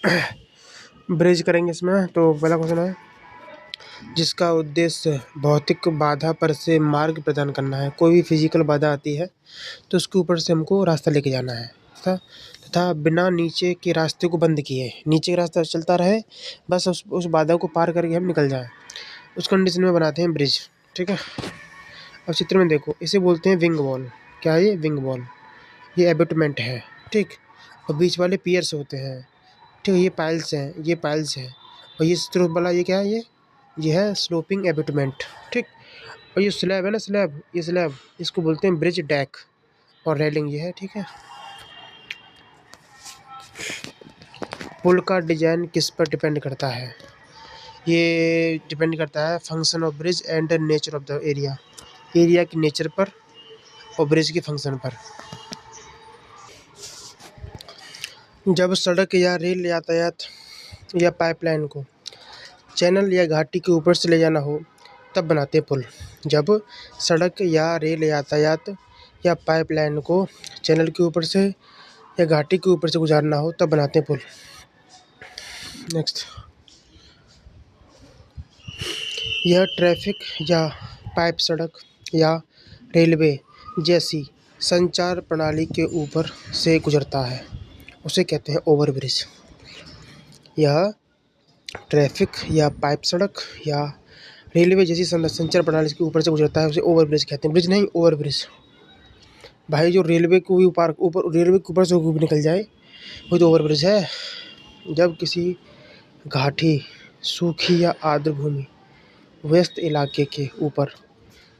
Bridge करेंगे इसमें। तो पहला क्वेश्चन है, जिसका उद्देश्य भौतिक बाधा पर से मार्ग प्रदान करना है। कोई भी फिजिकल बाधा आती है तो उसके ऊपर से हमको रास्ता लेके जाना है तथा बिना नीचे के रास्ते को बंद किए, नीचे का रास्ता चलता रहे, बस उस बाधा को पार करके हम निकल जाएं, उस कंडीशन में बनाते हैं ब्रिज। ठीक है। अब चित्र में देखो, इसे बोलते हैं विंग वॉल। क्या है ये? Wing wall. ये एबैटमेंट है। ठीक। और बीच वाले पियर्स होते हैं। ठीक है। ये पाइल्स हैं, ये पाइल्स हैं। और ये स्रोत वाला ये क्या है? ये है स्लोपिंग एबैटमेंट। ठीक। और ये स्लैब है ना, स्लैब, ये स्लैब, इसको बोलते हैं ब्रिज डेक। और रेलिंग ये है। ठीक है। पुल का डिजाइन किस पर डिपेंड करता है? ये डिपेंड करता है function of bridge and nature of the area. Area की नेचर पर और ब्रिज के फंक्शन पर। जब सड़क या रेल यातायात या पाइपलाइन को चैनल या घाटी के ऊपर से ले जाना हो तब बनाते हैं पुल। जब सड़क या रेल यातायात या पाइपलाइन को चैनल के ऊपर से या घाटी के ऊपर से गुजारना हो तब बनाते हैं पुल। नेक्स्ट, यह ट्रैफिक या पाइप सड़क या रेलवे जैसी संचार प्रणाली के ऊपर से गुजरता है, उसे कहते हैं ओवरब्रिज। यह ट्रैफिक या पाइप सड़क या रेलवे जैसी संचार प्रणाली के ऊपर से गुजरता है, उसे ओवरब्रिज कहते हैं। ब्रिज नहीं, ओवरब्रिज। भाई जो रेलवे को भी ऊपर रेलवे के ऊपर से भी निकल जाए वो तो ओवरब्रिज है। जब किसी घाटी, सूखी या आर्द्र भूमि, व्यस्त इलाके के ऊपर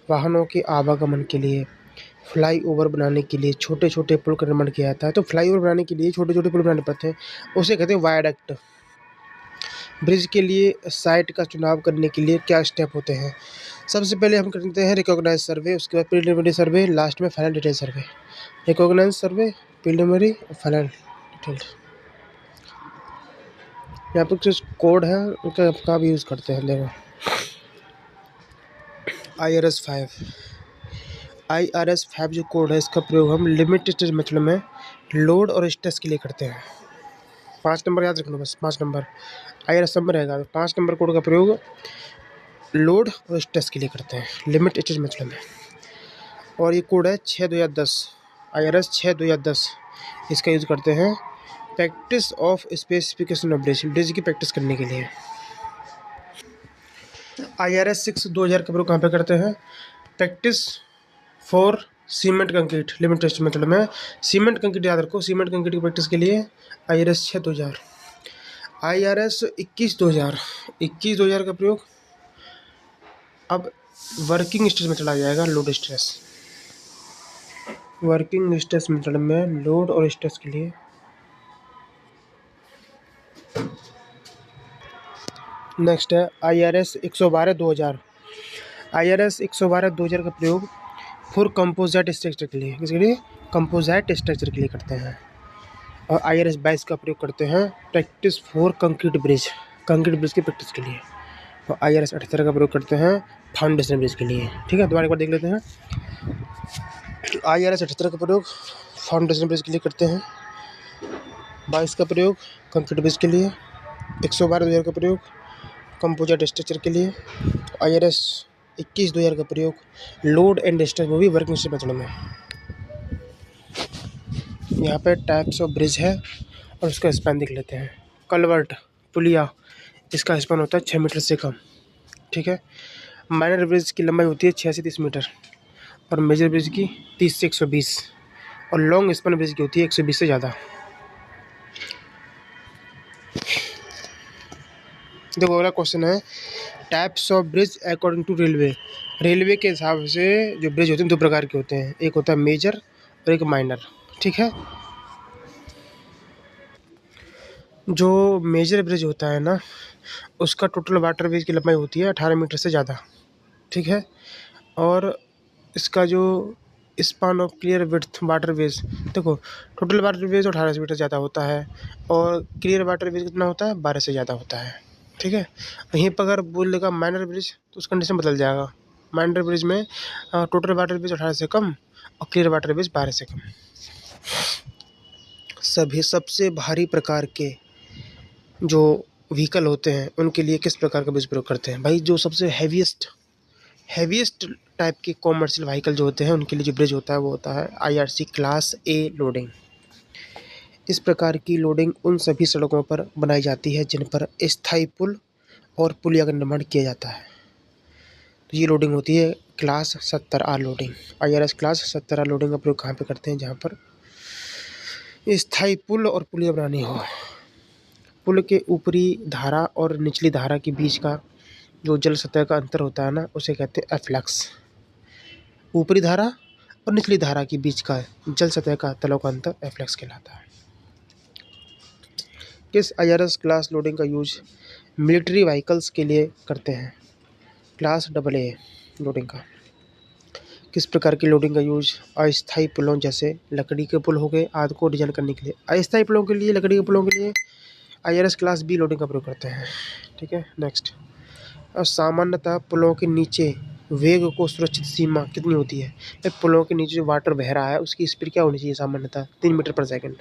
वाहनों के आवागमन के लिए फ्लाईओवर बनाने के लिए छोटे छोटे पुल का निर्माण किया जाता है। तो फ्लाईओवर बनाने के लिए छोटे छोटे पुल बनाने पड़ते हैं, उसे कहते हैं वायडक्ट। ब्रिज के लिए साइट का चुनाव करने के लिए क्या स्टेप होते हैं? सबसे पहले हम करते हैं रिकॉग्नाइज सर्वे, उसके बाद प्रिलिमिनरी सर्वे, लास्ट में फाइनल डिटेल सर्वे। रिकॉग्नाइज सर्वे, प्रिलिमिनरी और फाइनल डिटेल्ड। यहाँ पर कुछ कोड है, उनका भी यूज़ करते हैं। देखो, IRS 5 जो कोड है, इसका प्रयोग हम लिमिट स्टेट मेथड में लोड और स्ट्रेस के लिए करते हैं। 5 नंबर याद रखना, बस 5 नंबर IRS सब में रहेगा। 5 नंबर कोड का प्रयोग लोड और स्ट्रेस के लिए करते हैं लिमिट स्टेट मेथड में। और ये कोड है 6/2010, IRS 6/2010। इसका यूज़ करते हैं practice of specification of bridge की प्रैक्टिस करने के लिए। IRS 6/2000 का प्रयोग कहाँ पे करते हैं? Practice for cement concrete limit test method में। सीमेंट कंक्रीट याद रखो, सीमेंट कंक्रीट की प्रैक्टिस के लिए IRS 6/2000। IRS 21/2000 का प्रयोग अब वर्किंग स्ट्रेस मेथड आ जाएगा, load stress. Working stress method में लोड और स्ट्रेस के लिए नेक्स्ट है IRS 112/2000। IRS 112/2000 का प्रयोग फॉर कंपोजिट स्ट्रक्चर के लिए, किसके लिए? कंपोजिट स्ट्रक्चर के लिए करते हैं। और IRS 22 का प्रयोग करते हैं प्रैक्टिस फॉर कंक्रीट ब्रिज की प्रैक्टिस के लिए। और IRS 78 का प्रयोग करते हैं फाउंडेशन ब्रिज के लिए। ठीक है, दोबारा एक बार देख लेते हैं। IRS 78 का प्रयोग फाउंडेशन ब्रिज के लिए करते हैं। 22 का प्रयोग कंक्रीट ब्रिज के लिए। 112/2000 का प्रयोग कंपोजिट स्ट्रक्चर के लिए। IRS 21/2000 का प्रयोग लोड एंड स्ट्रेस में भी वर्किंग स्ट्रेस मेथड में। यहाँ पे टाइप्स ऑफ ब्रिज है और उसका स्पैन देख लेते हैं। कलवर्ट, पुलिया, इसका स्पैन होता है 6 मीटर से कम। ठीक है। माइनर ब्रिज की लंबाई होती है 6 से 30 मीटर और मेजर ब्रिज की 30 से 120 और लॉन्ग स्पैन ब्रिज की होती है 120 से ज़्यादा। देखो अगला क्वेश्चन है, types of bridge according to railway. Railway के हिसाब से जो ब्रिज होते हैं 2 प्रकार के होते हैं, एक होता है मेजर और एक माइनर। ठीक है। जो मेजर ब्रिज होता है ना, उसका टोटल वाटर वेज की लंबाई होती है 18 मीटर से ज़्यादा। ठीक है। और इसका जो span of clear width water veg, देखो टोटल वाटर वेज 18 मीटर ज़्यादा होता है और क्लियर वाटर वेज कितना होता है? 12 से ज़्यादा होता है। ठीक है। यहीं पर अगर बोल देगा माइनर ब्रिज तो उस कंडीशन बदल जाएगा। माइनर ब्रिज में टोटल वाटर वेज 18 से कम और क्लियर वाटर वेज 12 से कम। सभी सबसे भारी प्रकार के जो व्हीकल होते हैं उनके लिए किस प्रकार का ब्रिज प्रयोग करते हैं? भाई जो सबसे हैवीएस्ट टाइप के कॉमर्शियल व्हीकल जो होते हैं उनके लिए जो ब्रिज होता है वो होता है आईआरसी क्लास ए लोडिंग। इस प्रकार की लोडिंग उन सभी सड़कों पर बनाई जाती है जिन पर स्थायी पुल और पुलिया का निर्माण किया जाता है। तो ये लोडिंग होती है class 70 R loading. IRS class 70 R loading का प्रयोग कहाँ पे करते हैं? जहाँ पर स्थायी पुल और पुलिया बनानी हो। पुल के ऊपरी धारा और निचली धारा के बीच का जो जल सतह का अंतर होता है ना, उसे कहते हैं एफ्लक्स। ऊपरी धारा और निचली धारा के बीच का जल सतह का तलों का अंतर एफ्लक्स कहलाता है। किस आईआरएस क्लास लोडिंग का यूज मिलिट्री व्हीकल्स के लिए करते हैं? क्लास डबल ए लोडिंग का। किस प्रकार की लोडिंग का यूज अस्थायी पुलों जैसे लकड़ी के पुल हो गए आदि को डिजाइन करने के लिए? अस्थायी पुलों के लिए, लकड़ी के पुलों के लिए आईआरएस क्लास बी लोडिंग का प्रयोग करते हैं। ठीक है, नेक्स्ट। और सामान्यतः पुलों के नीचे वेग को सुरक्षित सीमा कितनी होती है? पुलों के नीचे जो वाटर बह रहा है उसकी स्पीड क्या होनी चाहिए? सामान्यतः 3 मीटर पर सेकंड।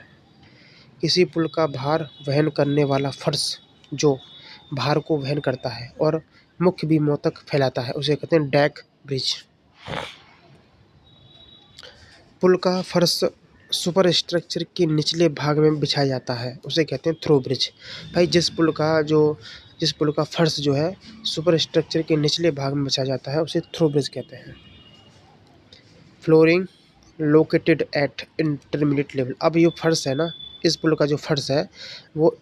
किसी पुल का भार वहन करने वाला फर्श जो भार को वहन करता है और मुख्य बीमों तक फैलाता है उसे कहते हैं डेक ब्रिज। पुल का फर्श सुपर स्ट्रक्चर के निचले भाग में बिछाया जाता है उसे कहते हैं थ्रो ब्रिज। भाई जिस पुल का फर्श जो है सुपर स्ट्रक्चर के निचले भाग में बिछाया जाता है उसे थ्रो ब्रिज कहते हैं। Flooring located at intermediate level. अब ये फर्श है ना, इस पुल का जो फर्श है वो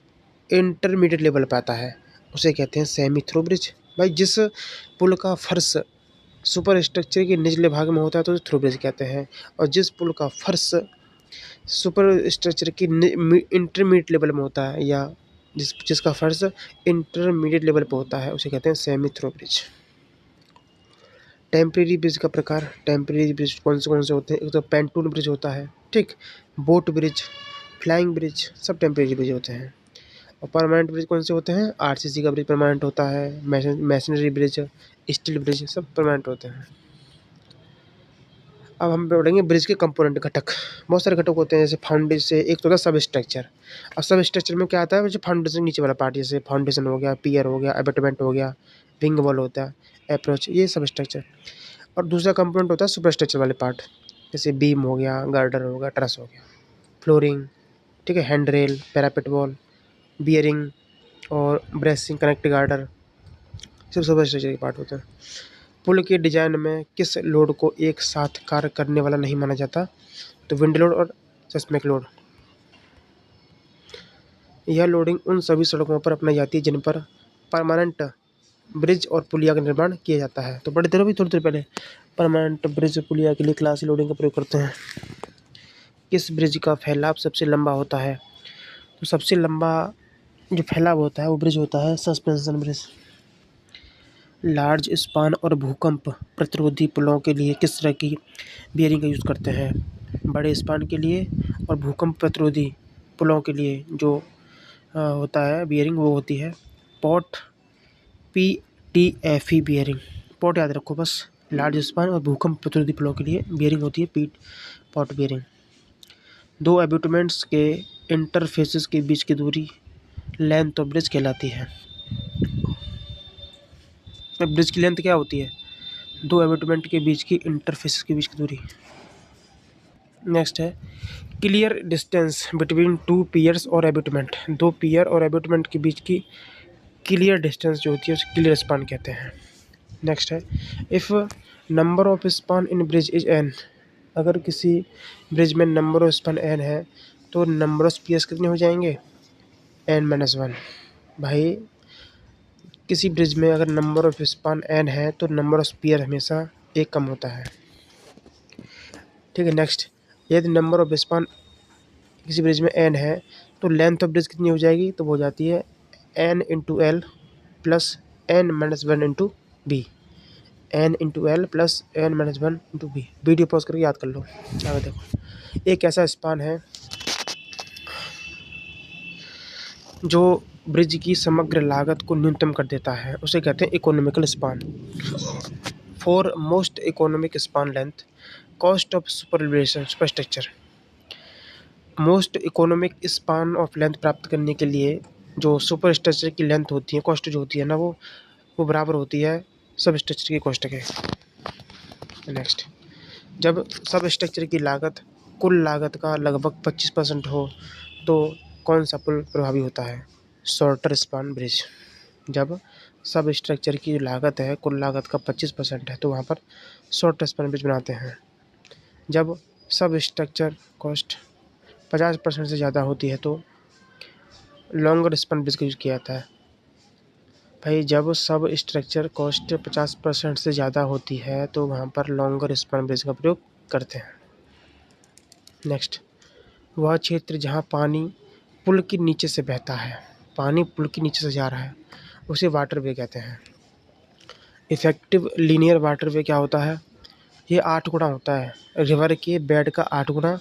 इंटरमीडिएट लेवल पे आता है उसे कहते हैं सेमी थ्रो ब्रिज। भाई जिस पुल का फर्श सुपर स्ट्रक्चर के निचले भाग में होता है तो उसे थ्रो ब्रिज कहते हैं, और जिस पुल का फर्श सुपर स्ट्रक्चर की इंटरमीडिएट लेवल में होता है या जिसका फर्श इंटरमीडिएट लेवल पे होता है उसे कहते हैं semi through bridge. Temporary bridge का प्रकार। टेम्परेरी ब्रिज कौन से होते हैं? एक तो पेंटून ब्रिज होता है, ठीक, बोट ब्रिज, फ्लाइंग ब्रिज, सब टेम्परेरी ब्रिज होते हैं। और परमानेंट ब्रिज कौन से होते हैं? आरसीसी का ब्रिज परमानेंट होता है, मैसनरी ब्रिज, स्टील ब्रिज, सब परमानेंट होते हैं। अब हम पढ़ेंगे ब्रिज के कंपोनेंट घटक। बहुत सारे घटक होते हैं जैसे फाउंडेशन, एक तो होता है सब स्ट्रक्चर। अब सब स्ट्रक्चर में क्या आता है? जो फाउंडेशन नीचे वाला पार्ट, जैसे फाउंडेशन हो गया, पियर हो गया, एबैटमेंट हो गया, विंग वॉल होता है, अप्रोच, ये सब स्ट्रक्चर। और दूसरा कंपोनेंट होता है सुपर स्ट्रक्चर वाले पार्ट, जैसे बीम हो गया, गार्डर हो गया, ट्रस हो गया, फ्लोरिंग, ठीक है, hand rail, parapet wall, bearing और ब्रेसिंग, कनेक्ट गार्डर, सब सुपर स्ट्रक्चर के पार्ट होते हैं। पुल के डिजाइन में किस लोड को एक साथ कार्य करने वाला नहीं माना जाता? तो विंड लोड और सेस्मिक लोड। यह लोडिंग उन सभी सड़कों पर अपनाई जाती है जिन पर परमानेंट ब्रिज और पुलिया का निर्माण किया जाता है। तो बड़े दिनों भी थोड़ी देर पहले परमानेंट ब्रिज पुलिया के लिए क्लास लोडिंग का प्रयोग करते हैं। किस ब्रिज का फैलाव सबसे लंबा होता है? तो सबसे लंबा जो फैलाव होता है वो ब्रिज होता है सस्पेंशन ब्रिज। लार्ज स्पान और भूकंप प्रतिरोधी पुलों के लिए किस तरह की बियरिंग का यूज़ करते हैं? बड़े स्पान के लिए और भूकंप प्रतिरोधी पुलों के लिए जो होता है बियरिंग वो होती है पॉट PTFE बियरिंग। पॉट याद रखो बस। लार्ज स्पान और भूकंप प्रतिरोधी पुलों के लिए बियरिंग होती है पॉट बियरिंग। दो एबैटमेंट्स के इंटरफेसेस के बीच की दूरी लेंथ ऑफ ब्रिज कहलाती है। ब्रिज की लेंथ क्या होती है? दो एबैटमेंट के बीच की इंटरफेसेस के बीच की दूरी। नेक्स्ट है clear distance between two piers और एबैटमेंट। दो पियर और एबैटमेंट के बीच की क्लियर डिस्टेंस जो होती है उसे क्लियर स्पान कहते हैं। नेक्स्ट है if number of span in bridge is n। अगर किसी ब्रिज में नंबर ऑफ स्पान n है तो नंबर ऑफ पियर्स कितने हो जाएंगे? n-1। भाई किसी ब्रिज में अगर नंबर ऑफ स्पान n है तो नंबर ऑफ पियर हमेशा एक कम होता है, ठीक है। नेक्स्ट, यदि नंबर ऑफ स्पान किसी ब्रिज में n है तो लेंथ ऑफ ब्रिज कितनी हो जाएगी? तो वो हो जाती है n×l plus n-1 into b. n×l plus n-1 into b. Video pause करके याद कर लो। आगे देखो, एक ऐसा स्पान है जो ब्रिज की समग्र लागत को न्यूनतम कर देता है उसे कहते हैं economical span. For most economic span length cost of superstructure. Most economic span of length प्राप्त करने के लिए जो सुपर स्ट्रक्चर की लेंथ होती है, कॉस्ट जो होती है ना, वो बराबर होती है सब स्ट्रक्चर की कॉस्ट के। नेक्स्ट, जब सब स्ट्रक्चर की लागत कुल लागत का लगभग 25% हो तो कौन सा पुल प्रभावी होता है? Shorter span bridge. जब सब स्ट्रक्चर की लागत है कुल लागत का 25% है तो वहाँ पर शॉर्टर स्पान ब्रिज बनाते हैं। जब सब स्ट्रक्चर कॉस्ट 50% से ज़्यादा होती है तो लॉन्गर स्पान ब्रिज का यूज़ किया जाता है। भाई जब सब स्ट्रक्चर कॉस्ट 50% से ज़्यादा होती है तो वहाँ पर लॉन्गर स्पान ब्रिज का प्रयोग करते हैं। नेक्स्ट, वह क्षेत्र जहाँ पानी पुल के नीचे से बहता है, पानी पुल के नीचे से जा रहा है, उसे वाटरवे कहते हैं। इफेक्टिव लीनियर वाटरवे क्या होता है? ये 8 गुना होता है रिवर के बेड का 8 गुना।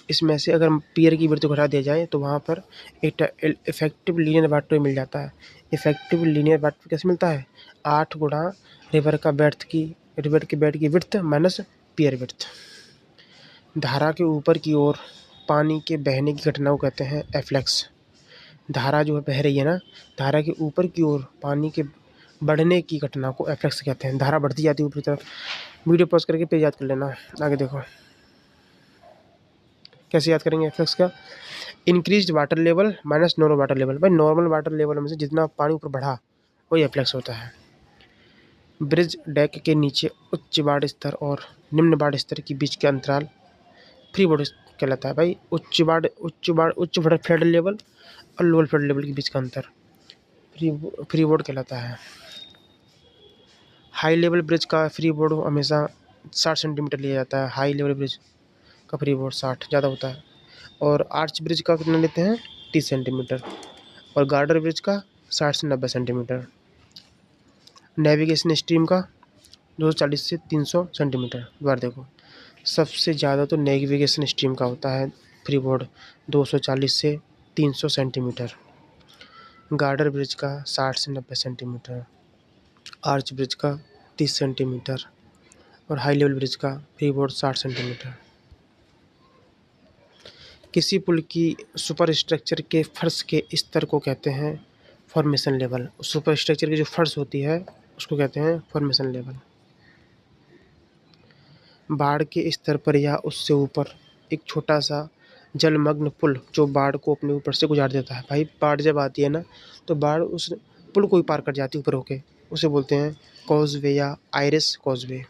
इसमें से अगर पियर की विड्थ को घटा दिया जाए तो वहाँ पर एक इफेक्टिव लीनियर वाटरवे मिल जाता है। इफेक्टिव लीनियर वाटरवे कैसे मिलता है? 8 गुना रिवर के बेड की विड्थ माइनस पियर विड्थ। धारा के ऊपर की ओर पानी के बहने की घटना को कहते हैं एफ्लक्स। धारा जो है बह रही है ना, धारा के ऊपर की ओर पानी के बढ़ने की घटना को एफ्लक्स कहते हैं। धारा बढ़ती जाती है ऊपरी तरफ। वीडियो पॉज करके पेज याद कर लेना, आगे देखो कैसे याद करेंगे एफ्लक्स का। Increased water level minus normal water level. भाई नॉर्मल वाटर लेवल में से जितना पानी ऊपर बढ़ा वही एफ्लक्स होता है। ब्रिज डेक के नीचे उच्च बाढ़ स्तर और निम्न बाढ़ स्तर के बीच के अंतराल फ्री बोर्ड कहलाता है। भाई उच्च फ्लड लेवल और लोअर फ्लड लेवल के बीच का अंतर फ्री बोर्ड कहलाता है। हाई लेवल ब्रिज का फ्री बोर्ड हमेशा 60 सेंटीमीटर लिया जाता है। हाई लेवल ब्रिज का फ्री बोर्ड 60 ज़्यादा होता है। और आर्च ब्रिज का कितना लेते हैं? 30 सेंटीमीटर। और गार्डर ब्रिज का 60 से 90 सेंटीमीटर। नेविगेशन स्ट्रीम का 240 से 300 सेंटीमीटर। बार देखो, सबसे ज़्यादा तो नेविगेशन स्ट्रीम का होता है फ्री बोर्ड 240 से 300 सेंटीमीटर। गार्डर ब्रिज का 60 से 90 सेंटीमीटर। आर्च ब्रिज का 30 सेंटीमीटर। और हाई लेवल ब्रिज का फ्री बोर्ड 60 सेंटीमीटर। किसी पुल की सुपर स्ट्रक्चर के फर्श के स्तर को कहते हैं फॉर्मेशन लेवल। सुपर स्ट्रक्चर की जो फर्श होती है उसको कहते हैं फॉर्मेशन लेवल। बाढ़ के स्तर पर या उससे ऊपर एक छोटा सा जलमग्न पुल जो बाढ़ को अपने ऊपर से गुजार देता है। भाई बाढ़ जब आती है ना तो बाढ़ उस पुल को ही पार कर जाती है ऊपर होके, उसे बोलते हैं कॉजवे या आयरिस कॉजवे।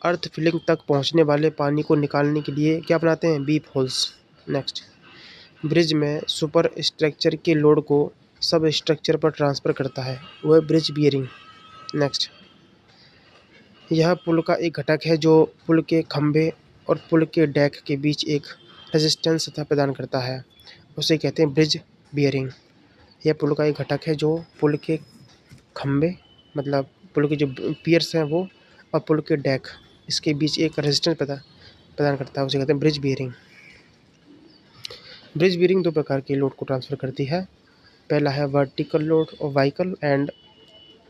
अर्थ फिलिंग तक पहुंचने वाले पानी को निकालने के लिए क्या बनाते हैं? Beep holes. नेक्स्ट, ब्रिज में सुपर स्ट्रक्चर के लोड को सब स्ट्रक्चर पर ट्रांसफ़र करता है, वह ब्रिज बियरिंग। नेक्स्ट, यह पुल का एक घटक है जो पुल के खंभे और पुल के डेक के बीच एक रेजिस्टेंस सतह प्रदान करता है, उसे कहते हैं ब्रिज बियरिंग। यह पुल का एक घटक है जो पुल के खंभे मतलब पुल के जो पियर्स हैं वो और पुल के डेक इसके बीच एक रेजिस्टेंस प्रदान करता है, उसे कहते हैं ब्रिज बियरिंग। ब्रिज बियरिंग 2 प्रकार के लोड को ट्रांसफ़र करती है। पहला है वर्टिकल लोड और व्हीकल एंड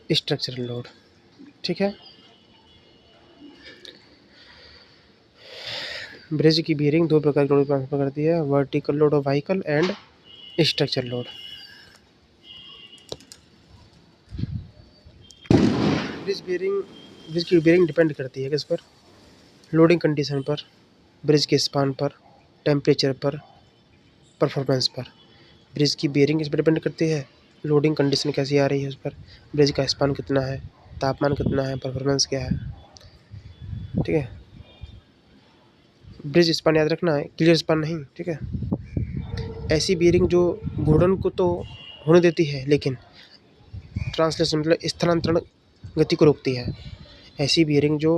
स्ट्रक्चरल लोड। ठीक है, ब्रिज की बियरिंग 2 प्रकार के लोड ट्रांसफ़र करती है, वर्टिकल लोड और vehicle and structural load. Bridge की बियरिंग डिपेंड करती है किस पर? लोडिंग कंडीशन पर, ब्रिज के स्पान पर, टेम्परेचर पर, परफॉर्मेंस पर। ब्रिज की बियरिंग इस पर डिपेंड करती है, लोडिंग कंडीशन कैसी आ रही है उस पर, ब्रिज का स्पान कितना है, तापमान कितना है, परफॉर्मेंस क्या है। ठीक है, ब्रिज स्पान याद रखना है, क्लियर स्पान नहीं। ठीक है, ऐसी बियरिंग जो घूर्णन को तो होने देती है लेकिन ट्रांसलेशन मतलब स्थानांतरण गति को रोकती है। ऐसी बियरिंग जो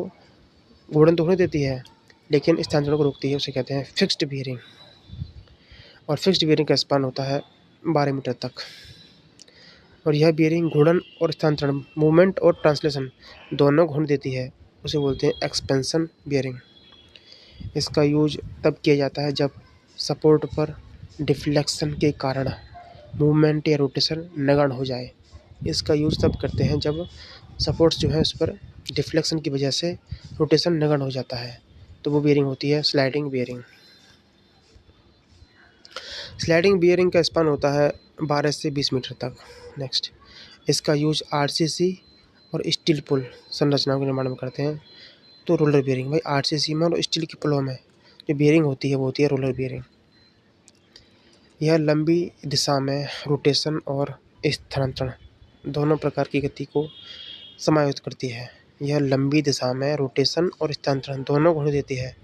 घूर्णन तो होने देती है लेकिन स्थानांतरण को रोकती है उसे कहते हैं फिक्स्ड बियरिंग। और फिक्स्ड बियरिंग का स्पान होता है 12 मीटर तक। और यह बियरिंग घूर्णन और स्थानांतरण मूवमेंट और ट्रांसलेशन दोनों को होने देती है, उसे बोलते हैं एक्सपेंशन बियरिंग। इसका यूज तब किया जाता है जब सपोर्ट पर डिफ्लेक्शन के कारण मूवमेंट या रोटेशन नगण्य हो जाए। इसका यूज तब करते हैं जब सपोर्ट्स जो है उस पर डिफ्लेक्शन की वजह से रोटेशन नगण्य हो जाता है, तो वो बियरिंग होती है स्लाइडिंग बियरिंग। स्लाइडिंग बियरिंग का स्पान होता है 12 से 20 मीटर तक। नेक्स्ट, इसका यूज आरसीसी और स्टील पुल संरचनाओं के निर्माण में करते हैं। तो रोलर बियरिंग भाई आरसीसी में और स्टील की पुलों में जो बियरिंग होती है वो होती है रोलर बियरिंग। यह लंबी दिशा में रोटेशन और स्थानांतरण दोनों प्रकार की गति को समायोजित करती है। यह लंबी दिशा में रोटेशन और स्थानांतरण दोनों को देती है,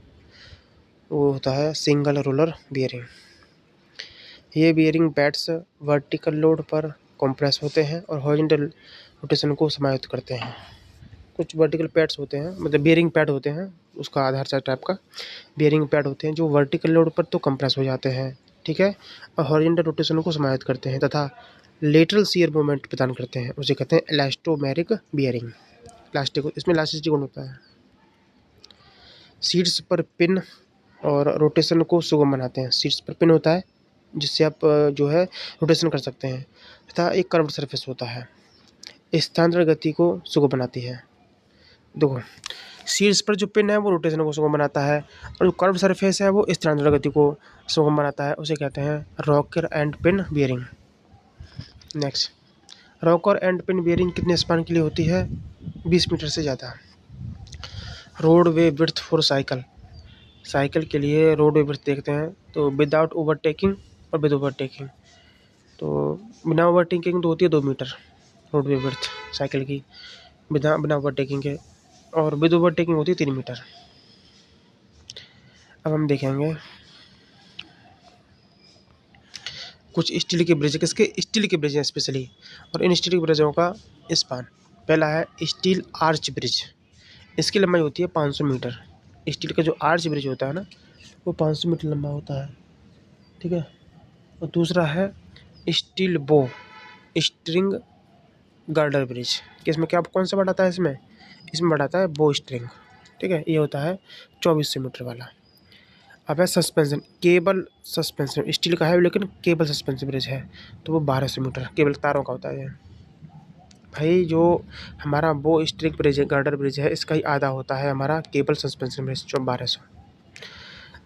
वो होता है सिंगल रोलर बियरिंग। ये बियरिंग पैड्स वर्टिकल लोड पर कंप्रेस होते हैं और हॉरिजॉन्टल रोटेशन को समायोजित करते हैं। कुछ वर्टिकल पैड्स होते हैं, मतलब बियरिंग पैड होते हैं, उसका आधार चार्ट टाइप का बियरिंग पैड होते हैं जो वर्टिकल लोड पर तो कंप्रेस हो जाते हैं, ठीक है, और हॉरिजॉन्टल रोटेशन को समायोजित करते हैं तथा लेटरल शियर मूवमेंट प्रदान करते हैं, उसे कहते हैं इलास्टोमेरिक बियरिंग। इलास्टिक, इसमें इलास्टिसिटी गुण होता है। सीट्स पर पिन और रोटेशन को सुगम बनाते हैं। सीट्स पर पिन होता है जिससे आप जो है रोटेशन कर सकते हैं, तथा एक कर्व्ड सरफेस होता है, स्थानांतरण गति को सुगम बनाती है। देखो, शीर्ष पर जो पिन है वो रोटेशन को सुगम बनाता है और जो कर्व सरफेस है वो स्थानांतरण गति को सुगम बनाता है, उसे कहते हैं rocker and pin bearing. Next, rocker and pin bearing कितने स्पान के लिए होती है? 20 मीटर से ज़्यादा। Road way width for cycle, cycle के लिए रोड वे विड्थ देखते हैं तो विदाउट ओवरटेकिंग और विद ओवरटेकिंग। तो बिना ओवरटेकिंग तो होती है 2 metre road way width cycle की, बिना बिना ओवरटेकिंग के, और विद ओवरटेकिंग होती है 3 मीटर। अब हम देखेंगे कुछ स्टील के ब्रिज, किसके? स्टील के ब्रिज हैं स्पेशली, और इन स्टील के ब्रिजों का स्पान। पहला है स्टील आर्च ब्रिज, इसकी लंबाई होती है 500 मीटर। स्टील का जो आर्च ब्रिज होता है ना वो 500 मीटर लंबा होता है, ठीक है। और दूसरा है स्टील बो स्ट्रिंग गर्डर ब्रिज, किसमें क्या कौन सा बढ़ाता है? इसमें बढ़ाता है बो स्ट्रिंग, ठीक है। ये होता है 2400 मीटर वाला। अब है सस्पेंशन, केबल सस्पेंशन, स्टील का है लेकिन केबल सस्पेंशन ब्रिज है, तो वो 1200 मीटर केबल तारों का होता है। भाई जो हमारा बो स्ट्रिंग ब्रिज है, गर्डर ब्रिज है, इसका ही आधा होता है हमारा केबल सस्पेंशन ब्रिज जो 1200।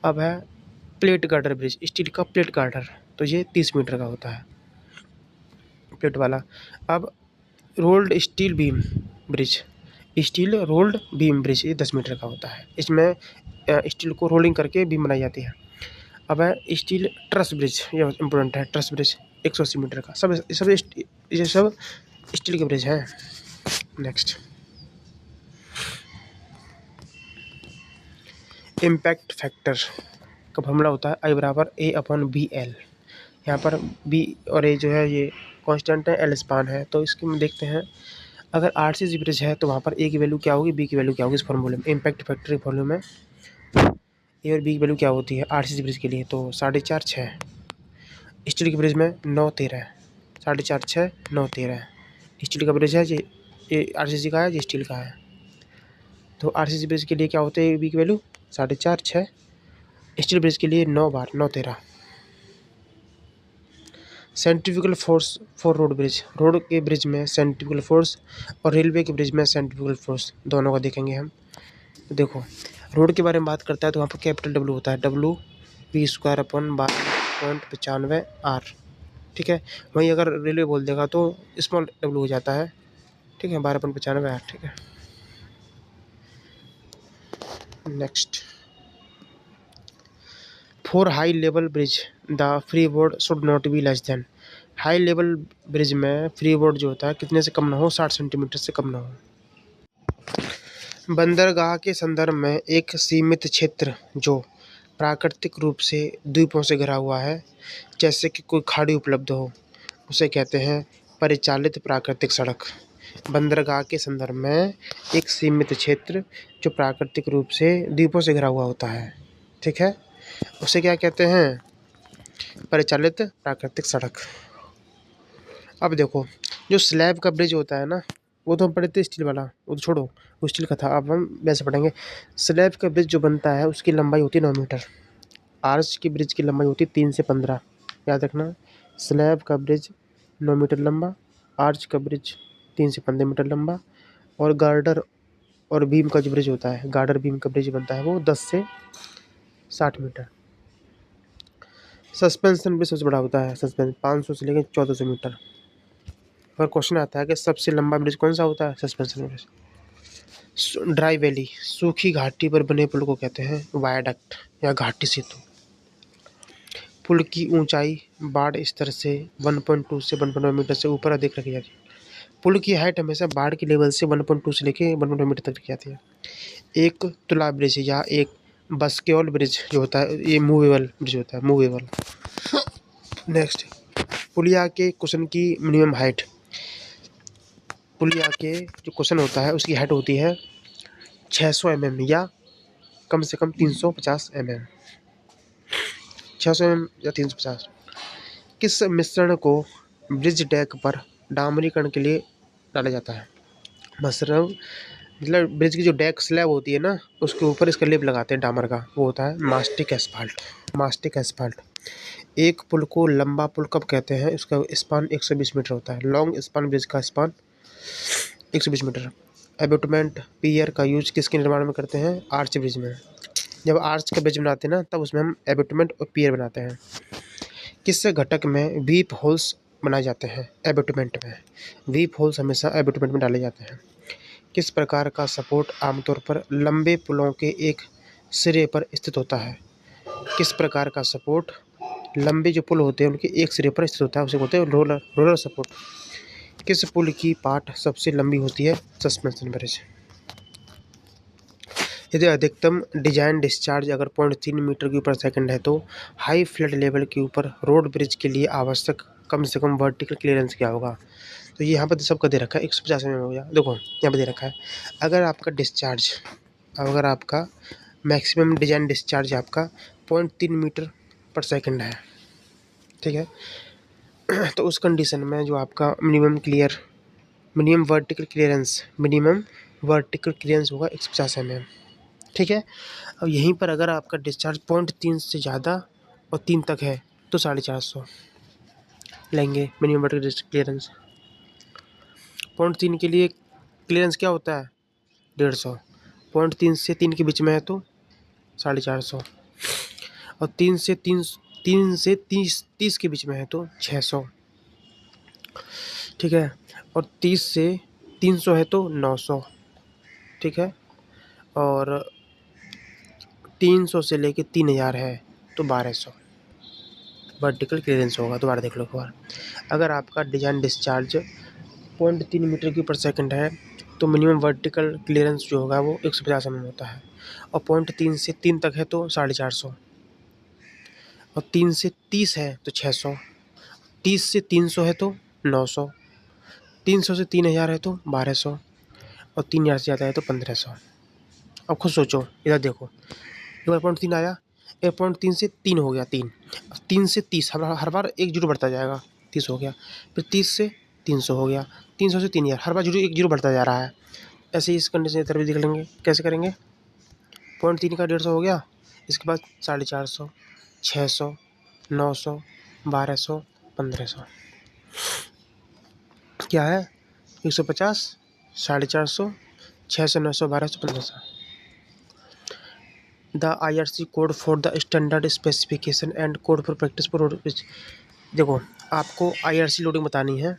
अब है प्लेट गार्डर ब्रिज, स्टील का प्लेट गार्डर, तो ये 30 मीटर का होता है प्लेट वाला। अब rolled steel beam bridge, steel rolled beam bridge, ये 10 मीटर का होता है। इसमें स्टील को रोलिंग करके बीम बनाई जाती है। अब है स्टील ट्रस ब्रिज, ये इम्पोर्टेंट है, ट्रस ब्रिज 180 मीटर का। ये सब स्टील के ब्रिज हैं। नेक्स्ट, इम्पैक्ट फैक्टर का फॉर्मूला होता है I=A/BL। यहाँ पर बी और ए जो है ये कांस्टेंट है, एल स्पान है। तो इसके में देखते हैं, अगर आरसीसी ब्रिज है तो वहाँ पर ए की वैल्यू क्या होगी, बी की वैल्यू क्या होगी इस फॉर्मूले में, इम्पैक्ट फैक्टर के फॉर्मूले में ए और बी की वैल्यू क्या होती है आरसीसी ब्रिज के लिए? तो 4.5 6। स्टील के ब्रिज में 9 13, 4.5 6 9 13। स्टील का ब्रिज है ये आरसीसी का है, ये स्टील का है। तो आरसीसी ब्रिज के लिए क्या होते हैं बी की वैल्यू 4.5 6, स्टील ब्रिज के लिए 9 बार 9 13। Centrifugal force for road bridge, road के ब्रिज में सेंट्रीफ्यूगल फोर्स और रेलवे के ब्रिज में सेंट्रीफ्यूगल फोर्स दोनों का देखेंगे हम। तो देखो, रोड के बारे में बात करता है तो वहाँ पर कैपिटल डब्ल्यू होता है, W V²/12.95R, ठीक है। वहीं अगर रेलवे बोल देगा तो स्मॉल डब्ल्यू हो जाता है, ठीक है, 12.95R, ठीक है। Next, for high level bridge the free board should not be less than, high level bridge में फ्री बोर्ड जो होता है कितने से कम ना हो, 60 सेंटीमीटर से कम ना हो। बंदरगाह के संदर्भ में एक सीमित क्षेत्र जो प्राकृतिक रूप से द्वीपों से घिरा हुआ है, जैसे कि कोई खाड़ी उपलब्ध हो, उसे कहते हैं परिचालित प्राकृतिक सड़क। बंदरगाह के संदर्भ में एक सीमित क्षेत्र जो प्राकृतिक रूप से द्वीपों से घिरा हुआ होता है, ठीक है, उसे क्या कहते हैं? परिचालित प्राकृतिक सड़क। अब देखो, जो स्लैब का ब्रिज होता है ना, वो तो हम पढ़े थे स्टील वाला, वो तो छोड़ो, वो स्टील का था, अब हम वैसे पढ़ेंगे। स्लैब का ब्रिज जो बनता है उसकी लंबाई होती है 9 मीटर। आर्च की ब्रिज की लंबाई होती है 3 से 15, याद रखना। स्लैब का ब्रिज 9 मीटर लंबा, आर्च का ब्रिज 3 से 15 मीटर लंबा, और गार्डर और बीम का जो ब्रिज होता है, गार्डर बीम का ब्रिज बनता है वो 10 से 60 मीटर। सस्पेंशन ब्रिज सबसे बड़ा होता है, सस्पेंस 500 से लेकर 1400 मीटर। और क्वेश्चन आता है कि सबसे लंबा ब्रिज कौन सा होता है, सस्पेंशन ब्रिज। ड्राई वैली, सूखी घाटी पर बने पुल को कहते हैं वायडक्ट या घाटी सेतु। पुल की ऊंचाई बाढ़ स्तर से 1.2 से 1.1 मीटर से ऊपर अधिक रखी जाती है। पुल की हाइट हमेशा बाढ़ के लेवल से 1.2 से लेकर 1.1 मीटर तक रखी जाती है। एक तुला ब्रिज या एक बस्क्योल ब्रिज जो होता है, ये मूवेबल ब्रिज होता है, मूवेबल। नेक्स्ट, पुलिया के कुशन की मिनिमम हाइट। पुलिया के जो कुशन होता है उसकी हाइट होती है 600 mm या कम से कम 350 mm, 600 mm या 350। किस मिश्रण को ब्रिज डेक पर डामरीकरण के लिए डाला जाता है। मतलब ब्रिज की जो डेक स्लैब होती है ना, उसके ऊपर इसका लेप लगाते हैं डामर का, वो होता है मास्टिक एस्फाल्ट। Mastic asphalt. एक पुल को लंबा पुल कब कहते हैं, उसका स्पान 120 मीटर होता है। लॉन्ग स्पान ब्रिज का स्पान 120 मीटर। एबेटमेंट पियर का यूज किसके निर्माण में करते हैं, आर्च ब्रिज में। जब आर्च का ब्रिज बनाते हैं ना, तब उसमें हम एबेटमेंट और पियर बनाते हैं। किस घटक में वीप होल्स बनाए जाते हैं, एबेटमेंट में। वीप होल्स हमेशा एबेटमेंट में डाले जाते हैं। किस प्रकार का सपोर्ट आमतौर पर लंबे पुलों के एक सिरे पर स्थित होता है। किस प्रकार का सपोर्ट लंबे जो पुल होते हैं उनके एक सिरे पर स्थित होता है, उसे बोलते हैं रोलर रोलर सपोर्ट। किस पुल की पाट सबसे लंबी होती है, सस्पेंशन ब्रिज। यदि अधिकतम डिजाइन डिस्चार्ज अगर 0.3 मीटर के ऊपर सेकंड है तो हाई फ्लड लेवल के ऊपर रोड ब्रिज के लिए आवश्यक कम से कम वर्टिकल क्लियरेंस क्या होगा। तो यहाँ पर सबका दे रखा है 150 mm हो गया। देखो यहाँ पर दे रखा है, अगर आपका डिस्चार्ज, अगर आपका मैक्सिमम डिजाइन डिस्चार्ज आपका 0.3 मीटर पर सेकंड है, ठीक है, तो उस कंडीशन में जो आपका मिनिमम वर्टिकल क्लियरेंस होगा 150 mm, ठीक है। अब यहीं पर अगर आपका डिस्चार्ज 0.3 से ज़्यादा और 3 तक है तो 450 लेंगे मिनिमम वर्टिकल क्लियरेंस। 0.3 के लिए क्लियरेंस क्या होता है, 150। 0.3 से 3 के बीच में है तो 450, और 3 से 30 के बीच में है तो 600, ठीक है, और 30 से 300 है तो 900, ठीक है, और 300 से लेके 3000 है तो 1200 वर्टिकल क्लियरेंस होगा। दोबारा देख लो एक बार, अगर आपका डिजाइन डिस्चार्ज 0.3 मीटर की पर सेकंड है तो मिनिमम वर्टिकल क्लियरेंस जो होगा वो 150 mm होता है, और 0.3 से 3 तक है तो 450, और 3 से 30 है तो 600, 30 से 300 है तो 900, 300 से 3000 है तो 1200, और 3000 से ज़्यादा है तो 1500। अब खुद सोचो, इधर देखो, 1.3 आया, 1.3 से 3 हो गया, 3 से 30, हर बार एक जीरो बढ़ता जाएगा, 30 हो गया, फिर 30 से 300 हो गया, 300 से 3000, हर बार एक जीरो बढ़ता जा रहा है। ऐसे ही इस कंडीशन इधर भी देख लेंगे, कैसे करेंगे, 0.3 का 150 हो गया, इसके बाद 450, 600, 900, 1200, 1500, क्या है 150, 450, 600, 900, 1200, 1500। The IRC code for the standard specification and code for practice for road bridge. देखो आपको IRC लोडिंग बतानी है,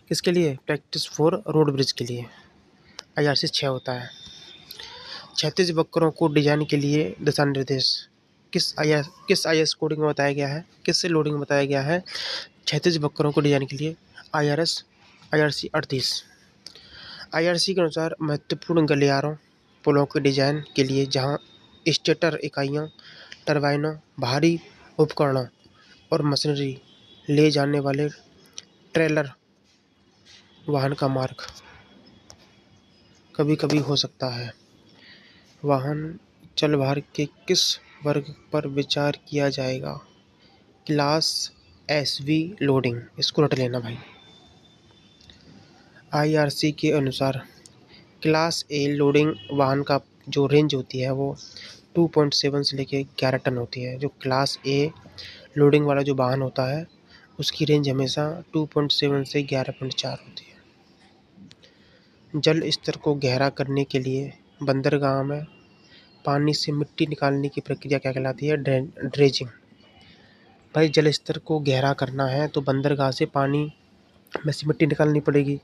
किसके लिए, प्रैक्टिस फॉर रोड ब्रिज के लिए। IRC 6 होता है। क्षैतिज वक्रों को डिजाइन के लिए दिशा निर्देश किस IS कोडिंग में बताया गया है, किससे लोडिंग में बताया गया है, क्षैतिज वक्रों को डिजाइन के लिए IRC 38। IRC के अनुसार महत्वपूर्ण गलियारों पुलों के डिजाइन के लिए जहां स्टेटर इकाइयों, टरबाइनों, भारी उपकरणों और मशीनरी ले जाने वाले ट्रेलर वाहन का मार्ग कभी कभी हो सकता है। वाहन चल भार के किस वर्ग पर विचार किया जाएगा, क्लास SV लोडिंग, इसको रट लेना भाई। IRC के अनुसार क्लास A लोडिंग वाहन का जो रेंज होती है वो 2.7 से लेके 11 टन होती है। जो क्लास A लोडिंग वाला जो वाहन होता है उसकी रेंज हमेशा 2.7 से 11.4 होती है। जल स्तर को गहरा करने के लिए बंदरगाह में पानी से मिट्टी निकालने की प्रक्रिया क्या कहलाती है, ड्रेजिंग। भाई जल स्तर को गहरा करना है तो बंदरगाह से पानी में से मिट्टी निकालनी पड़ेगी।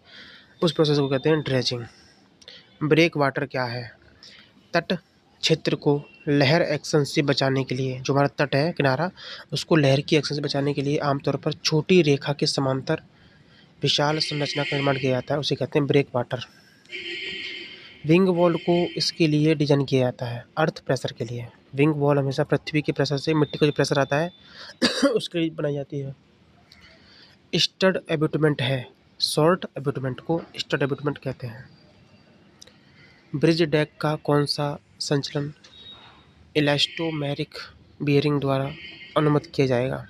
उस प्रोसेस को कहते हैं ड्रेजिंग। ब्रेक वाटर क्या है? तट क्षेत्र को लहर एक्शन से बचाने के लिए, जो हमारा तट है किनारा, उसको लहर की एक्शन से बचाने के लिए आमतौर पर छोटी रेखा के समांतर विशाल संरचना का निर्माण किया जाता है, उसे कहते हैं ब्रेक वाटर। विंग वॉल को इसके लिए डिजाइन किया जाता है अर्थ प्रेशर के लिए। विंग वॉल हमेशा पृथ्वी के प्रेशर से, मिट्टी का जो प्रेशर आता है उसके लिए बनाई जाती है। स्टड एबुटमेंट है, शॉर्ट एबुटमेंट को स्टड एबुटमेंट कहते हैं। ब्रिज डेक का कौन सा संचलन इलास्टोमेरिक बियरिंग द्वारा अनुमत किया जाएगा?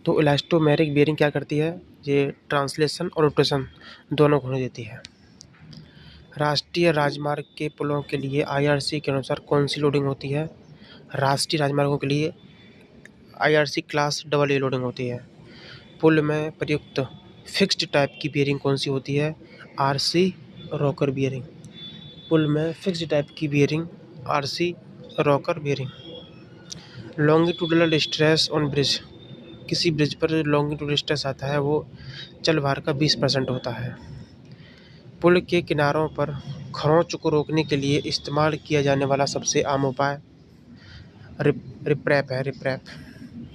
तो इलास्टोमेरिक बियरिंग क्या करती है? ये ट्रांसलेशन और रोटेशन दोनों को होने देती है। राष्ट्रीय राजमार्ग के पुलों के लिए आईआरसी के अनुसार कौन सी लोडिंग होती है? राष्ट्रीय राजमार्गों के लिए आईआरसी क्लास AA लोडिंग होती है। पुल में प्रयुक्त फिक्स्ड टाइप की बियरिंग कौन सी होती है? RC rocker bearing. पुल में फिक्स्ड टाइप की bearing RC rocker bearing. Longitudinal stress on bridge, किसी ब्रिज पर लॉन्गिट्यूडनल स्ट्रेस आता है वो चल भार का 20% होता है। पुल के किनारों पर खरोंच को रोकने के लिए इस्तेमाल किया जाने वाला सबसे आम उपाय रिप्रैप है। रिप्रैप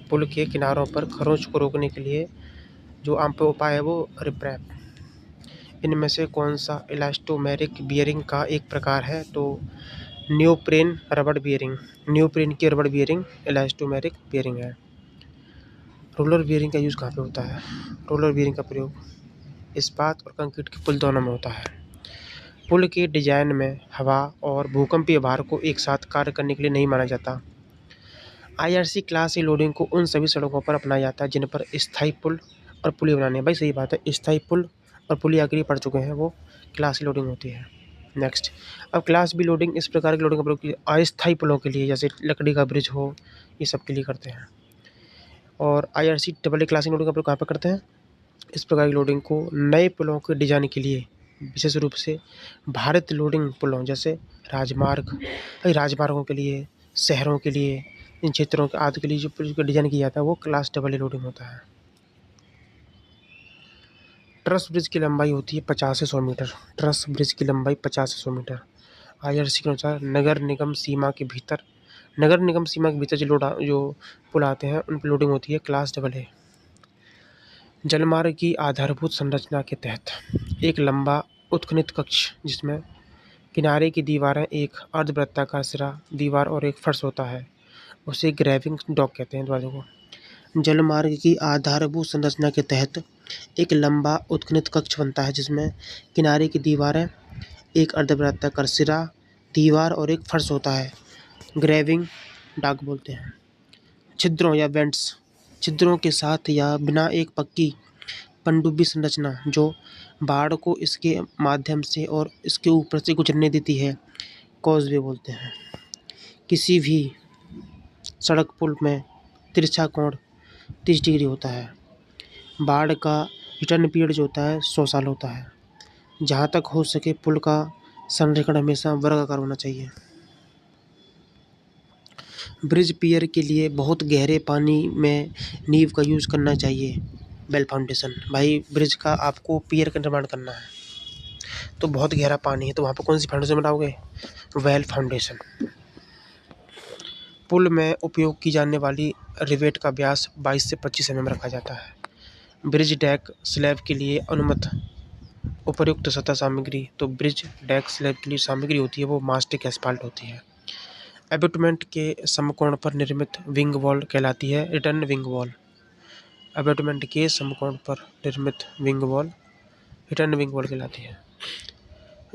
पुल के किनारों पर खरोंच को रोकने के लिए जो आम उपाय है वो रिप्रैप। इनमें से कौन सा इलास्टोमेरिक बियरिंग का एक प्रकार है? तो न्यूप्रेन रबड़ बियरिंग। न्यूप्रेन की रबड़ बियरिंग इलास्टोमेरिक बियरिंग है। रोलर बियरिंग का यूज़ कहाँ पे होता है? रोलर बियरिंग का प्रयोग इस्पात और कंक्रीट के पुल दोनों में होता है। पुल के डिजाइन में हवा और भूकंपीय भार को एक साथ कार्य करने के लिए नहीं माना जाता। आईआरसी क्लास ए लोडिंग को उन सभी सड़कों पर अपनाया जाता है जिन पर स्थायी पुल और पुलिया बनाने हैं। भाई सही बात है, स्थायी पुल और पुलिया आगे पड़ चुके हैं वो क्लास ए लोडिंग होती है। नेक्स्ट, अब क्लास बी लोडिंग इस प्रकार की लोडिंग का प्रयोग अस्थायी पुलों के लिए, जैसे लकड़ी का ब्रिज हो, ये सब के लिए करते हैं। और आईआरसी AA क्लास ए लोडिंग का प्रयोग कहाँ पर करते हैं? इस प्रकार की लोडिंग को नए पुलों के डिजाइन के लिए, विशेष रूप से भारित लोडिंग पुलों जैसे राजमार्गों के लिए, शहरों के लिए, इन क्षेत्रों के आदि के लिए जो पुल का डिजाइन किया जाता है वो क्लास AA लोडिंग होता है। ट्रस ब्रिज की लंबाई होती है 50 से 100 मीटर। ट्रस ब्रिज की लंबाई 50 से 100 मीटर। आईआरसी के अनुसार नगर निगम सीमा के भीतर जो पुल आते हैं उन पर लोडिंग होती है क्लास AA। जलमार्ग की आधारभूत संरचना के तहत एक लंबा उत्खनित कक्ष जिसमें किनारे की दीवारें, एक अर्धवृत्ताकार सिरा, दीवार और एक फर्श होता है, उसे ग्रेविंग डॉक कहते हैं। द्वारों को जलमार्ग की आधारभूत संरचना के तहत एक लंबा उत्खनित कक्ष बनता है जिसमें किनारे की दीवारें, एक अर्धवृत्ताकार सिरा, दीवार और एक फर्श होता है, ग्रेविंग डॉक बोलते हैं। छिद्रों या वेंट्स, छिद्रों के साथ या बिना एक पक्की पनडुब्बी संरचना जो बाढ़ को इसके माध्यम से और इसके ऊपर से गुजरने देती है, कॉजवे बोलते हैं। किसी भी सड़क पुल में तिरछा कोण 30 डिग्री होता है। बाढ़ का रिटर्न पीरियड जो होता है 100 साल होता है। जहाँ तक हो सके पुल का संरेखण हमेशा वर्गाकार होना चाहिए। ब्रिज पियर के लिए बहुत गहरे पानी में नींव का यूज़ करना चाहिए, वेल फाउंडेशन। भाई ब्रिज का आपको पियर का निर्माण करना है तो बहुत गहरा पानी है तो वहाँ पर कौन सी फाउंडेशन बनाओगे? Well foundation. पुल में उपयोग की जाने वाली रिवेट का व्यास 22 से 25 mm रखा जाता है। ब्रिज डेक स्लैब के लिए अनुमत उपयुक्त सतह सामग्री, तो ब्रिज डेक स्लैब के लिए सामग्री होती है वो मास्टिक एस्फाल्ट होती है। एबटमेंट के समकोण पर निर्मित विंग वॉल कहलाती है रिटर्न विंग वॉल। एबटमेंट के समकोण पर निर्मित wing wall return wing wall कहलाती है।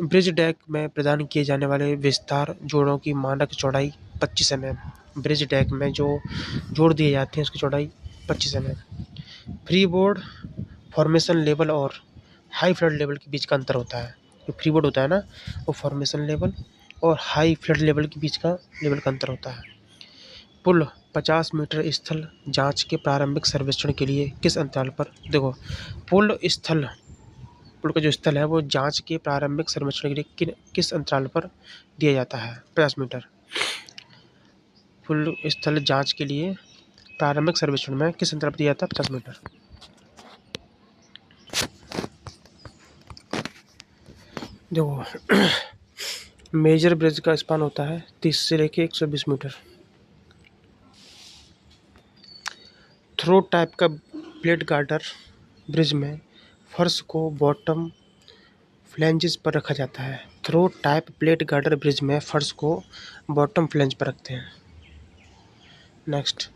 ब्रिज डेक में प्रदान किए जाने वाले विस्तार जोड़ों की मानक चौड़ाई 25 mm। ब्रिज डेक में जो जोड़ दिए जाते हैं उसकी चौड़ाई 25 mm। Free board formation level और हाई फ्लड लेवल के बीच का अंतर होता है। जो फ्री बोर्ड होता है ना, वो फॉर्मेशन लेवल और हाई फ्लड लेवल के बीच का लेवल का अंतर होता है। पुल 50 मीटर स्थल जांच के प्रारंभिक सर्वेक्षण के लिए किस अंतराल पर, देखो पुल का जो स्थल है वो जांच के प्रारंभिक सर्वेक्षण के लिए किस अंतराल पर दिया जाता है? 50 मीटर। पुल स्थल जांच के लिए प्रारंभिक सर्वेक्षण में किस अंतर पर दिया था? 50 मीटर। देखो मेजर ब्रिज का स्पान होता है 30 से लेके 120 मीटर। थ्रो टाइप का प्लेट गार्डर ब्रिज में फर्श को बॉटम फ्लैंजेस पर रखा जाता है। Through type plate girder bridge में फर्श को बॉटम फ्लैंज पर रखते हैं। नेक्स्ट,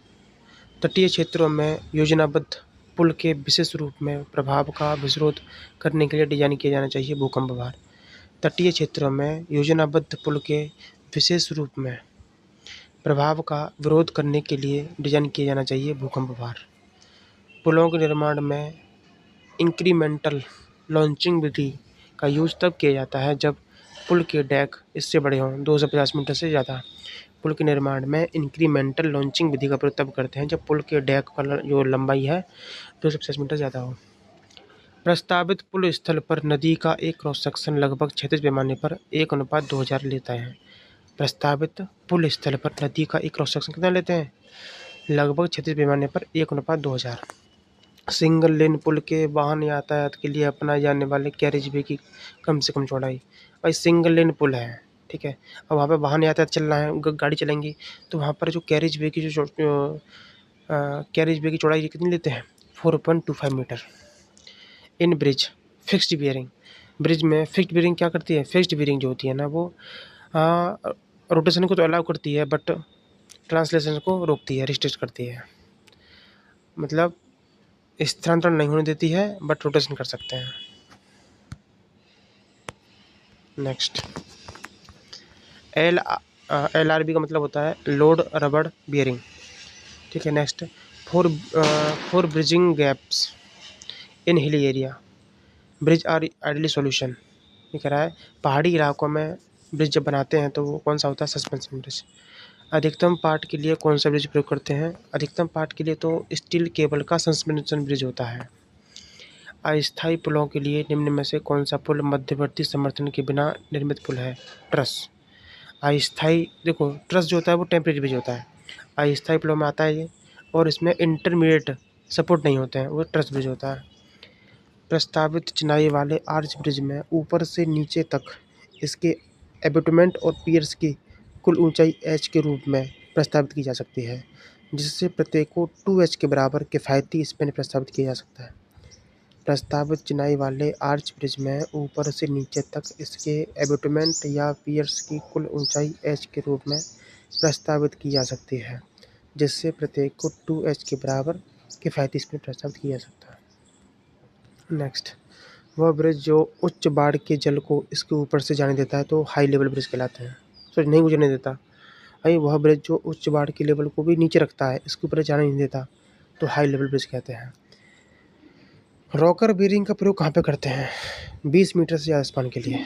तटीय क्षेत्रों में योजनाबद्ध पुल के विशेष रूप में प्रभाव का विरोध करने के लिए डिजाइन किया जाना चाहिए भूकंप भार। तटीय क्षेत्रों में योजनाबद्ध पुल के विशेष रूप में प्रभाव का विरोध करने के लिए डिजाइन किया जाना चाहिए भूकंप भार। पुलों के निर्माण में इंक्रीमेंटल लॉन्चिंग विधि का यूज तब किया जाता है जब पुल के डेक इससे बड़े हों, 250 मीटर से ज़्यादा। पुल के निर्माण में इंक्रीमेंटल लॉन्चिंग विधि का प्रयोग तब करते हैं जब पुल के डेक का जो लंबाई है 250 मीटर ज़्यादा हो। प्रस्तावित पुल स्थल पर नदी का एक क्रॉस सेक्शन लगभग क्षैतिज पैमाने पर 1:2000 लेता है। प्रस्तावित पुल स्थल पर नदी का एक क्रॉस सेक्शन कितना लेते हैं? लगभग क्षैतिज पैमाने पर 1:2000। सिंगल लेन पुल के वाहन यातायात के लिए अपनाए जाने वाले कैरेज वे की कम से कम चौड़ाई। भाई सिंगल लेन पुल है, ठीक है, अब वहाँ पे वाहन यातायात चल रहा है, गाड़ी चलेंगी, तो वहाँ पर जो कैरेज वे की कैरेज वे की चौड़ाई कितनी लेते हैं? 4.25 मीटर। इन ब्रिज फिक्स्ड बियरिंग, ब्रिज में फिक्स्ड बियरिंग क्या करती है? फिक्स्ड बियरिंग जो होती है ना वो रोटेशन को तो अलाउ करती है बट ट्रांसलेशन को रोकती है, रिस्ट्रिक्ट करती है। मतलब स्थानांतरण नहीं होने देती है बट रोटेशन कर सकते हैं। नेक्स्ट, LRB का मतलब होता है लोड रबड़ बियरिंग, ठीक है। Next, for bridging gaps in hilly area bridge are ideally solution. ये कह रहा है पहाड़ी इलाकों में ब्रिज जब बनाते हैं तो वो कौन सा होता है? Suspension bridge. अधिकतम पार्ट के लिए कौन सा ब्रिज प्रयोग करते हैं? अधिकतम पार्ट के लिए तो स्टील केबल का सस्पेंशन ब्रिज होता है। अस्थायी पुलों के लिए निम्न में से कौन सा पुल मध्यवर्ती समर्थन के बिना निर्मित पुल है? ट्रस। अस्थायी, देखो ट्रस जो होता है वो टेम्परेरी ब्रिज होता है, अस्थायी पुलों में आता है ये, और इसमें इंटरमीडिएट सपोर्ट नहीं होते हैं, वो ट्रस ब्रिज होता है। प्रस्तावित चिनाई वाले आर्च ब्रिज में ऊपर से नीचे तक इसके एबटमेंट और पियर्स की कुल ऊंचाई h के रूप में प्रस्तावित की जा सकती है, जिससे प्रत्येक को 2h के बराबर किफ़ायती स्पैन प्रस्तावित किया जा सकता है। प्रस्तावित चिनाई वाले आर्च ब्रिज में ऊपर से नीचे तक इसके एबटमेंट या पियर्स की कुल ऊंचाई h के रूप में प्रस्तावित की जा सकती है, जिससे प्रत्येक को 2h के बराबर किफ़ायती स्पैन प्रस्तावित किया जा सकता है। नेक्स्ट, वह ब्रिज जो उच्च बाढ़ के जल को इसके ऊपर से जाने देता है तो हाई लेवल ब्रिज कहलाते हैं। सॉरी, नहीं गुजरने देता, भाई वह ब्रिज जो उच्च बाढ़ के लेवल को भी नीचे रखता है, इसके ऊपर जाने नहीं देता, तो हाई लेवल ब्रिज कहते हैं। रॉकर बियरिंग का प्रयोग कहाँ पे करते हैं? 20 मीटर से ज़्यादा स्पान के लिए।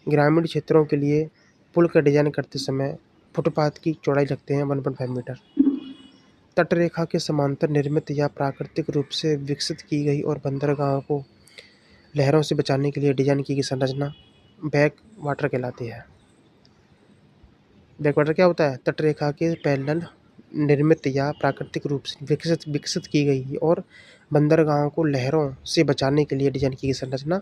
ग्रामीण क्षेत्रों के लिए पुल का डिजाइन करते समय फुटपाथ की चौड़ाई रखते हैं 1.5 मीटर। तटरेखा के समांतर निर्मित या प्राकृतिक रूप से विकसित की गई और बंदरगाहों को लहरों से बचाने के लिए डिजाइन की गई संरचना बैक वाटर कहलाती है। बैक वाटर क्या होता है? तटरेखा के पैरेलल निर्मित या प्राकृतिक रूप से विकसित की गई और बंदरगाहों को लहरों से बचाने के लिए डिजाइन की गई संरचना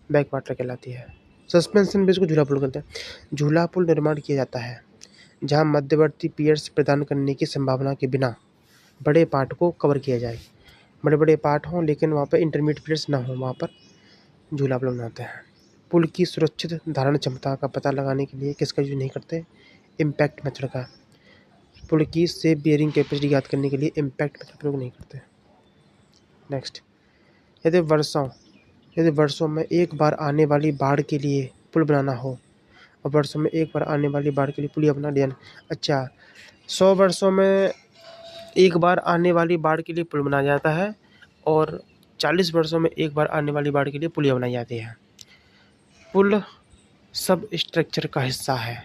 बैक वाटर कहलाती है। सस्पेंशन ब्रिज को झूला पुल कहते हैं। झूला पुल निर्माण किया जाता है जहां मध्यवर्ती पियर्स प्रदान करने की संभावना के बिना बड़े पार्ट को कवर किया जाए। बड़े बड़े पार्ट हों लेकिन वहाँ पर इंटरमीडिएट पियर्स ना हो, वहाँ पर झूला पुल बनाते हैं। पुल की सुरक्षित धारण क्षमता का पता लगाने के लिए किसका यूज नहीं करते? इम्पैक्ट मेथड का। पुल की सेफ बियरिंग कैपेसिटी ज्ञात करने के लिए इम्पैक्ट मेथड प्रयोग नहीं करते। नेक्स्ट, यदि वर्षों में एक बार आने वाली बाढ़ के लिए पुल बनाना हो, और वर्षों में एक बार आने वाली बाढ़ के लिए पुलिया बना डिजाइन। अच्छा, 100 वर्षों में एक बार आने वाली बाढ़ के लिए पुल बनाया जाता है और 40 वर्षों में एक बार आने वाली बाढ़ के लिए पुलिया बनाई जाती है। पुल सब स्ट्रक्चर का हिस्सा है,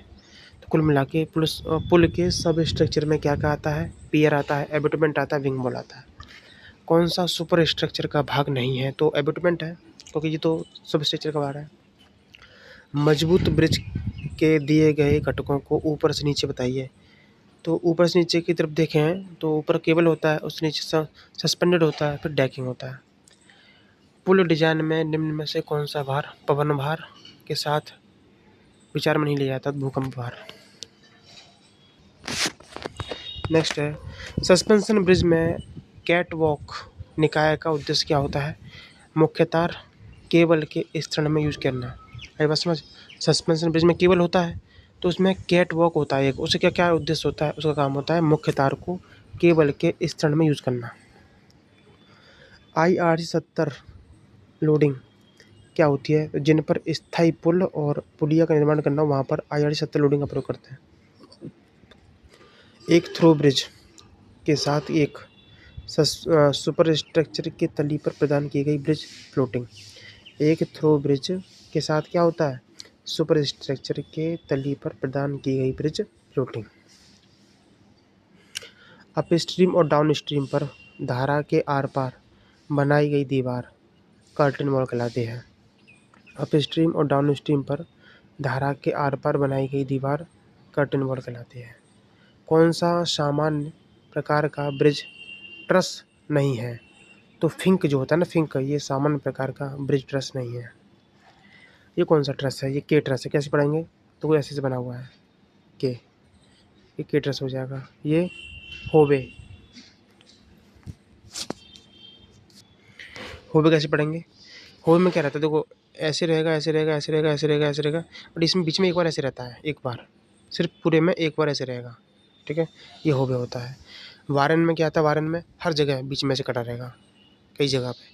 तो कुल मिला के पुल के सब स्ट्रक्चर में क्या क्या आता है? पियर आता है, एबटमेंट आता है, विंग वॉल आता है। कौन सा सुपर स्ट्रक्चर का भाग नहीं है? तो एबटमेंट है, क्योंकि ये तो सब स्ट्रक्चर का भाग है। मजबूत ब्रिज के दिए गए घटकों को ऊपर से नीचे बताइए। तो ऊपर से नीचे की तरफ देखें तो ऊपर केबल होता है, उससे नीचे सस्पेंडेड होता है, फिर डैकिंग होता है। पुल डिजाइन में निम्न में से कौन सा भार पवन भार के साथ विचार में नहीं लिया जाता? भूकंप भार। नेक्स्ट है, सस्पेंशन ब्रिज में कैट वॉक निकाय का उद्देश्य क्या होता है? मुख्य तार केबल के स्तरण में यूज करना। अरे बस समझ, सस्पेंशन ब्रिज में केबल होता है तो उसमें कैट वॉक होता है एक, उससे क्या क्या उद्देश्य होता है? उसका काम होता है मुख्य तार को केबल के स्तरण में यूज करना। IRC-70 लोडिंग क्या होती है? जिन पर स्थायी पुल और पुलिया का निर्माण करना हो वहाँ पर IRC-70 लोडिंग का प्रयोग करते हैं। एक थ्रो ब्रिज के साथ एक सुपर स्ट्रक्चर के तली पर प्रदान की गई ब्रिज फ्लोटिंग। एक थ्रो ब्रिज के साथ क्या होता है? सुपर स्ट्रक्चर के तली पर प्रदान की गई ब्रिज फ्लोटिंग। अपस्ट्रीम और डाउनस्ट्रीम पर धारा के आर पार बनाई गई दीवार कर्टेन वॉल कहलाती है। अपस्ट्रीम और डाउनस्ट्रीम पर धारा के आर पार बनाई गई दीवार कर्टेन वॉल कहलाती है। कौन सा सामान्य प्रकार का ब्रिज ट्रस नहीं है? तो फिंक जो होता है ना, फिंक, ये सामान्य प्रकार का ब्रिज ट्रस नहीं है। ये कौन सा ट्रस है? ये के ट्रस है। कैसे पढ़ेंगे? तो वो ऐसे से बना हुआ है के, ये के ट्रस हो जाएगा। ये होबे, होबे कैसे पढ़ेंगे? होबे में क्या रहता है? देखो ऐसे रहेगा, ऐसे रहेगा, ऐसे रहेगा, ऐसे रहेगा, ऐसे रहेगा, बट इसमें बीच में एक बार ऐसे रहता है, एक बार, सिर्फ पूरे में एक बार ऐसे रहेगा। ठीक है, ये होबे होता है। वारन में क्या आता है? वारन में हर जगह बीच में से कटा रहेगा, कई जगह पे,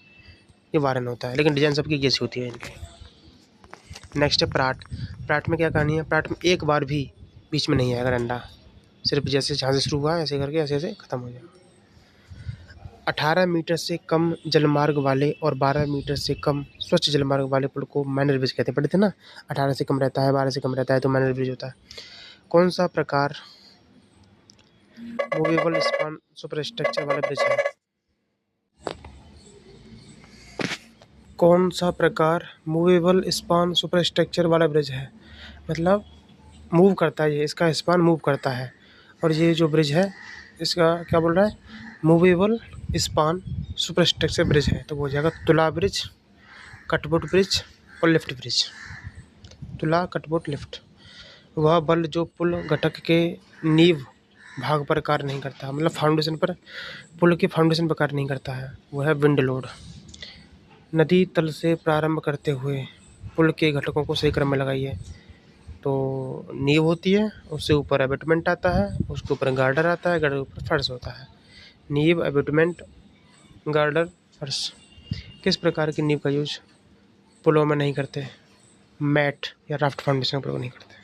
ये वारन होता है, लेकिन डिजाइन सबकी जैसी होती है इनकी। नेक्स्ट है प्राट। प्राट में क्या कहानी है? प्राट में एक बार भी बीच में नहीं आएगा डंडा, सिर्फ जैसे जहाँ से शुरू हुआ ऐसे करके ऐसे ऐसे खत्म हो जाएगा। 18 मीटर से कम जलमार्ग वाले और 12 मीटर से कम स्वच्छ जलमार्ग वाले पुल को माइनर ब्रिज कहते हैं। पढ़े थे ना, 18 से कम रहता है, 12 से कम रहता है तो माइनर ब्रिज होता है। कौन सा प्रकार मूवेबल स्पान सुपर स्ट्रक्चर वाला ब्रिज है? कौन सा प्रकार मूवेबल स्पान सुपर स्ट्रक्चर वाला ब्रिज है? मतलब मूव करता है, ये इसका स्पान मूव करता है। और ये जो ब्रिज है इसका क्या बोल रहा है? Movable span super structure bridge है। तो वो हो जाएगा तुला ब्रिज, कटबुट ब्रिज और लिफ्ट ब्रिज। तुला, कटबुट, लिफ्ट। वह बल जो पुल घटक के नींव भाग पर कार्य नहीं करता, मतलब फाउंडेशन पर, पुल के फाउंडेशन पर कार्य नहीं करता है, वो है विंड लोड। नदी तल से प्रारंभ करते हुए पुल के घटकों को सही क्रम में लगाइए। तो नींव होती है, उससे ऊपर एबटमेंट आता है, उसके ऊपर गार्डर आता है, गार्डर के ऊपर फर्श होता है। नींव, एबटमेंट, गार्डर, फर्श। किस प्रकार की नींव का यूज पुलों में नहीं करते? मैट या राफ्ट फाउंडेशन का प्रयोग नहीं करते।